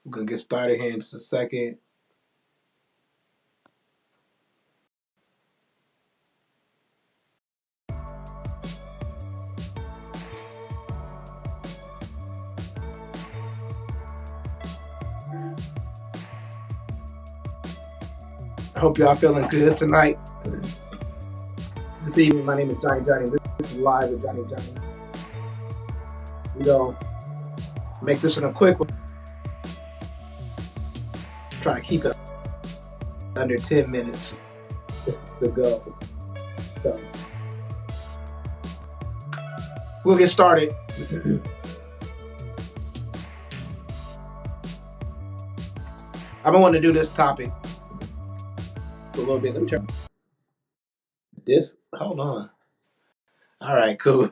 We're gonna get started here in just a second. I hope y'all feeling good tonight. This evening, my name is Johnny Johnny. This is live with Johnny Johnny. We gonna make this one a quick one. Try to keep it under 10 minutes just to go. So we'll get started. I've been wanting to do this topic for a little bit. Let me try this. Hold on. All right, cool.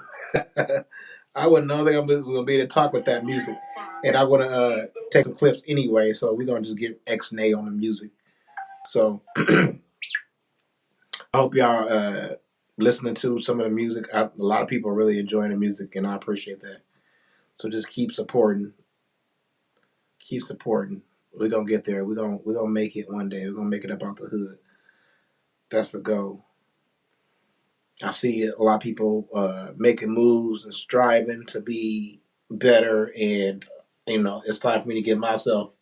I wouldn't know that I'm gonna be able to talk with that music, and I want to take some clips anyway. So we're gonna just get X nay on the music. So I hope y'all listening to some of the music. A lot of people are really enjoying the music, and I appreciate that. So just keep supporting, keep supporting. We're gonna get there. We're gonna make it one day. We're gonna make it up out the hood. That's the goal. I see a lot of people making moves and striving to be better, and it's time for me to get myself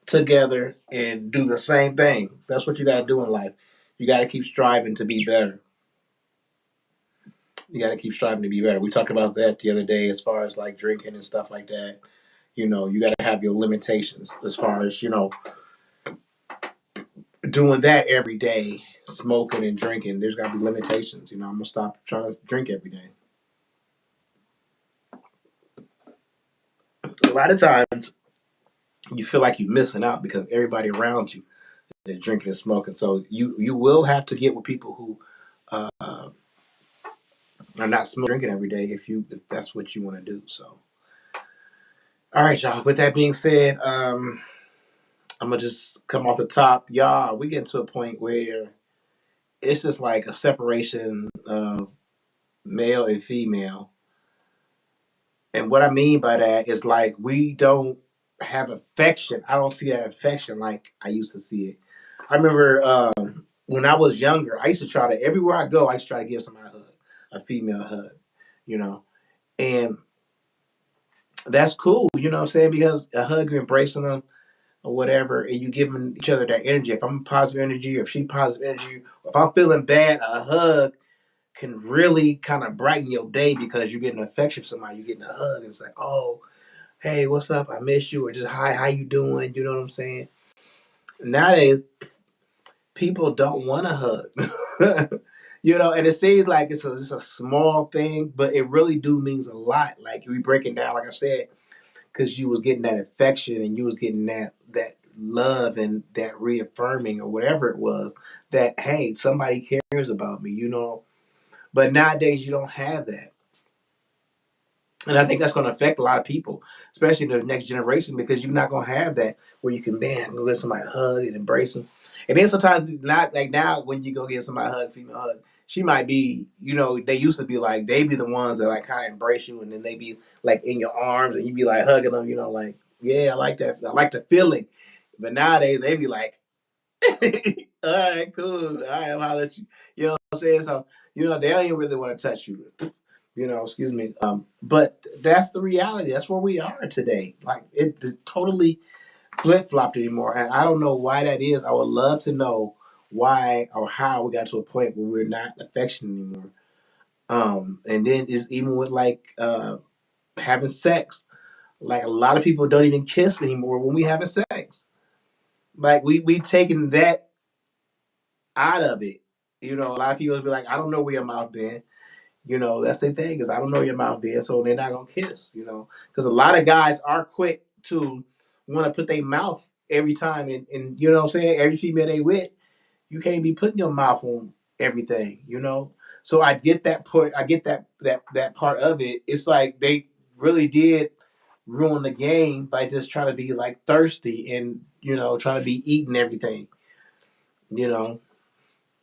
together and do the same thing. That's what you got to do in life. You got to keep striving to be better. You got to keep striving to be better. We talked about that the other day as far as like drinking and stuff like that. You got to have your limitations as far as doing that every day, smoking and drinking. There's got to be limitations. I'm gonna stop trying to drink every day. A lot of times you feel like you're missing out because everybody around you is drinking and smoking. So you will have to get with people who are not drinking every day if that's what you want to do. So all right, y'all. With that being said, I'm gonna just come off the top, y'all. We get to a point where it's just like a separation of male and female, and what I mean by that is like we don't have affection. I don't see that affection like I used to see it. I remember when I was younger, I used to try to everywhere I go, I used to try to give somebody a hug, a female hug, you know, and that's cool, you know what I'm saying? Because a hug, you're embracing them or whatever, and you giving each other that energy. If I'm positive energy, or if she positive energy, if I'm feeling bad, a hug can really kind of brighten your day because you're getting affection from somebody. You're getting a hug, and it's like, oh, hey, what's up? I miss you, or just hi, how you doing? You know what I'm saying? Nowadays, people don't want a hug. And it seems like it's a small thing, but it really do means a lot. Like we breaking down, like I said, because you was getting that affection and you was getting that love and that reaffirming or whatever it was that hey, somebody cares about me. But nowadays you don't have that, and I think that's going to affect a lot of people, especially the next generation, because you're not going to have that where you can go get somebody a hug and embrace them. And then sometimes not like now when you go give somebody a hug, female hug, she might be, they used to be like they be the ones that like kind of embrace you, and then they be like in your arms, and you be like hugging them, like yeah, I like that, I like the feeling. But nowadays they be like, all right, cool, all right, I'll holler at you. You know what I'm saying? So they don't even really want to touch you. Excuse me. But that's the reality. That's where we are today. Like it totally flip flopped anymore, and I don't know why that is. I would love to know why or how we got to a point where we're not affectionate anymore. And then it's even with like having sex. Like a lot of people don't even kiss anymore when we having sex. Like we taken that out of it. A lot of people be like, I don't know where your mouth been. That's the thing is I don't know your mouth bed, so they're not gonna kiss. Because a lot of guys are quick to want to put their mouth every time, and you know what I'm saying. Every female they with, you can't be putting your mouth on everything. So I get that part. I get that part of it. It's like they really did ruin the game by just trying to be like thirsty and trying to be eating everything. You know,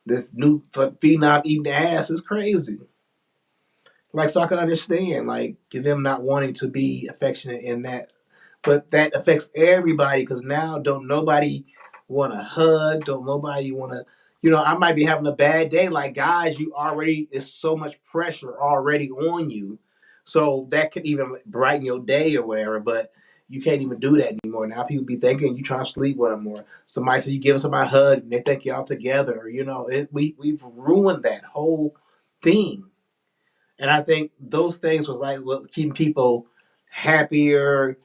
this new phenom eating the ass is crazy. Like, so I can understand, like, them not wanting to be affectionate in that But that affects everybody because now don't nobody want to hug, don't nobody want to. I might be having a bad day. Like guys, you already it's so much pressure already on you, so that could even brighten your day or whatever. But you can't even do that anymore. Now people be thinking you trying to sleep with them, or somebody say you give somebody a hug and they think y'all together. We've ruined that whole thing. And I think those things was like what keeping people happier,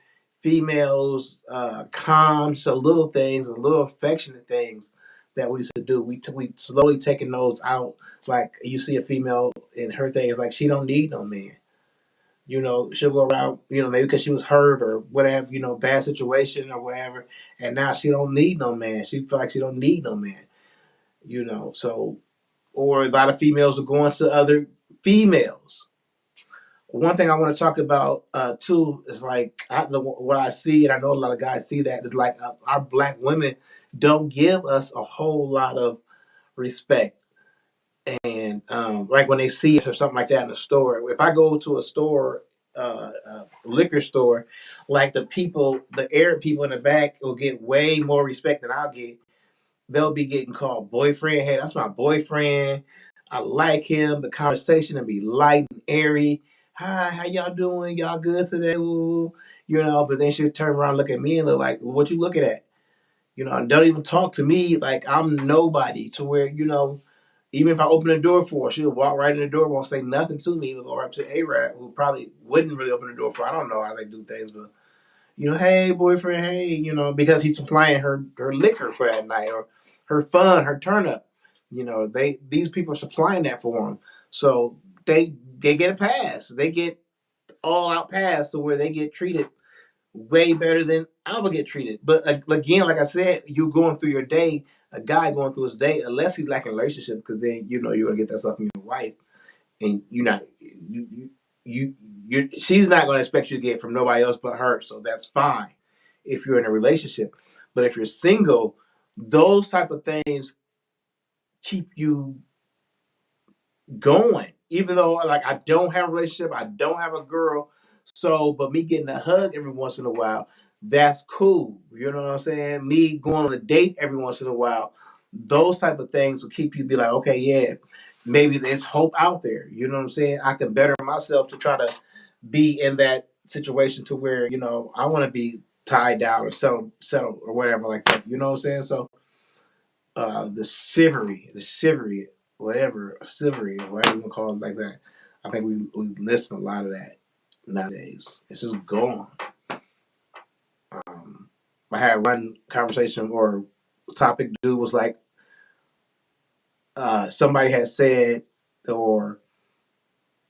females calm. So little things and little affectionate things that we used to do. We slowly taking those out. Like you see a female and her thing is like she don't need no man. She'll go around, maybe because she was hurt or whatever, bad situation or whatever, and now she don't need no man. She feel like she don't need no man. So or a lot of females are going to other females. One thing I want to talk about too is like what I see, and I know a lot of guys see that is like our black women don't give us a whole lot of respect, and like when they see us or something like that in the store. If I go to a store, liquor store, like the Arab people in the back will get way more respect than I'll get. They'll be getting called boyfriend. Hey, that's my boyfriend. I like him. The conversation will be light and airy. Hi, how y'all doing? Y'all good today? Ooh. But then she'll turn around and look at me and look like, what you looking at? And don't even talk to me like I'm nobody to where, even if I open the door for her, she'll walk right in the door, won't say nothing to me, even go right up to A-Rab, who probably wouldn't really open the door for her. I don't know how they do things, but hey boyfriend, hey, because he's supplying her liquor for that night or her fun, her turn up. These people are supplying that for them. So they get a pass. They get all out pass to where they get treated way better than I would get treated. But again, like I said, you going through your day, a guy going through his day, unless he's lacking a relationship, because then you're gonna get that stuff from your wife, and you're not she's not gonna expect you to get from nobody else but her. So that's fine if you're in a relationship. But if you're single, those type of things keep you going. Even though like I don't have a relationship, I don't have a girl. So but me getting a hug every once in a while, that's cool. You know what I'm saying? Me going on a date every once in a while, those type of things will keep you be like, okay, yeah, maybe there's hope out there. You know what I'm saying? I can better myself to try to be in that situation to where, I want to be tied down or settled or whatever like that. You know what I'm saying? So the chivalry, whatever, chivalry, whatever you want to call it like that. I think we listen a lot of that nowadays. It's just gone. Um, I had one conversation or topic dude was like, somebody had said or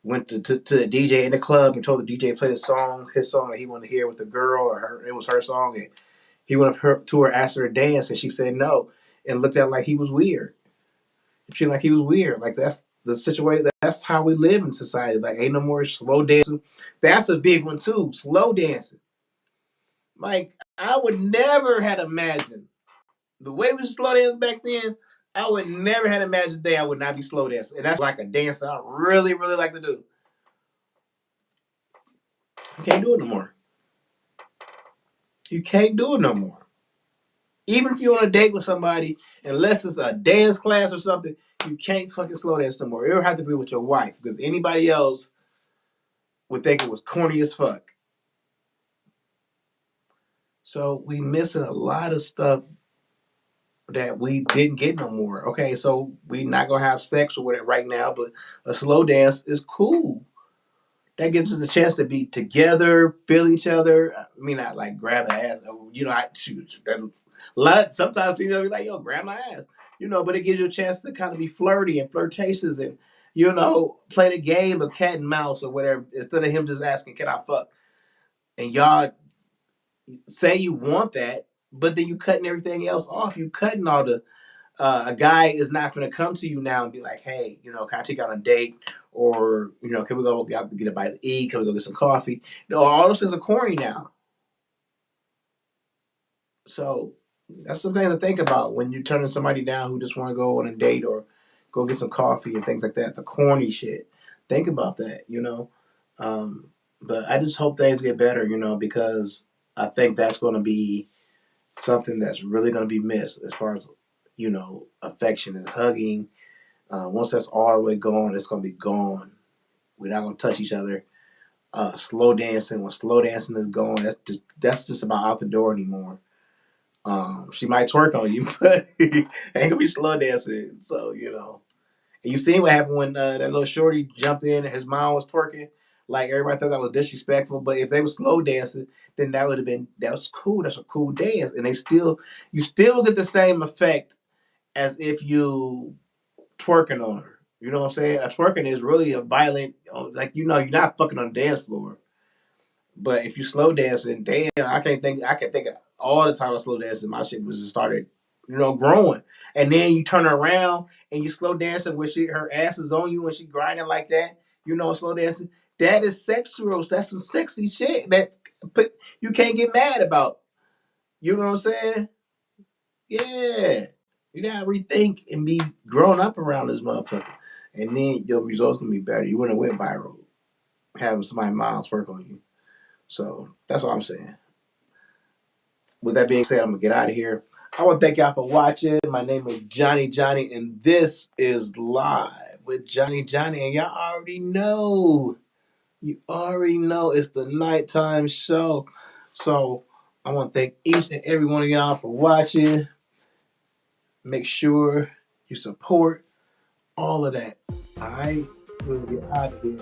went to the DJ in the club and told the DJ to play his song that he wanted to hear with the girl or her. It was her song, and he went up to her, asked her to dance, and she said no, and looked at him like he was weird. She like he was weird. Like that's the situation. That's how we live in society. Like ain't no more slow dancing. That's a big one too. Slow dancing. Like I would never had imagined the way we slow dance back then. I would never had imagined a day I would not be slow dancing. And that's like a dance I really, really like to do. You can't do it no more. You can't do it no more. Even if you're on a date with somebody, unless it's a dance class or something, you can't fucking slow dance no more. It would have to be with your wife because anybody else would think it was corny as fuck. So we missing a lot of stuff that we didn't get no more. Okay, so we not gonna have sex or whatever right now, but a slow dance is cool. That gives us a chance to be together, feel each other. I mean, not like grab an ass. I shoot. That, a lot. Sometimes females be like, "Yo, grab my ass," but it gives you a chance to kind of be flirty and flirtatious and play the game of cat and mouse or whatever instead of him just asking, "Can I fuck?" And y'all say you want that, but then you cutting everything else off. You cutting all the. A guy is not going to come to you now and be like, "Hey, can I take you on a date?" Or can we go out to get a bite to eat? Can we go get some coffee? All those things are corny now. So that's something to think about when you're turning somebody down who just want to go on a date or go get some coffee and things like that. The corny shit. Think about that. Um, but I just hope things get better. Because I think that's going to be something that's really going to be missed as far as affection is hugging. Once that's all the way gone, it's going to be gone. We're not going to touch each other. Slow dancing, when slow dancing is gone, that's just about out the door anymore. She might twerk on you, but ain't gonna be slow dancing. So and you seen what happened when that little shorty jumped in and his mom was twerking. Like everybody thought that was disrespectful, but if they were slow dancing, then that was cool. That's a cool dance, and you still get the same effect as if you twerking on her. You know what I'm saying? A twerking is really a violent, like you're not fucking on the dance floor. But if you slow dancing, damn, I can think of all the time I slow dancing, my shit was just started, growing. And then you turn around and you slow dancing when her ass is on you and she grinding like that, slow dancing. That is sexual. That's some sexy shit that but you can't get mad about. You know what I'm saying? Yeah. You gotta rethink and be grown up around this motherfucker. And then your results gonna be better. You wouldn't have went viral having somebody miles work on you. So that's what I'm saying. With that being said, I'm gonna get out of here. I want to thank y'all for watching. My name is Johnny Johnny, and this is Live with Johnny Johnny. And y'all already know, it's the nighttime show. So I want to thank each and every one of y'all for watching. Make sure you support all of that. All right, we'll get out of here.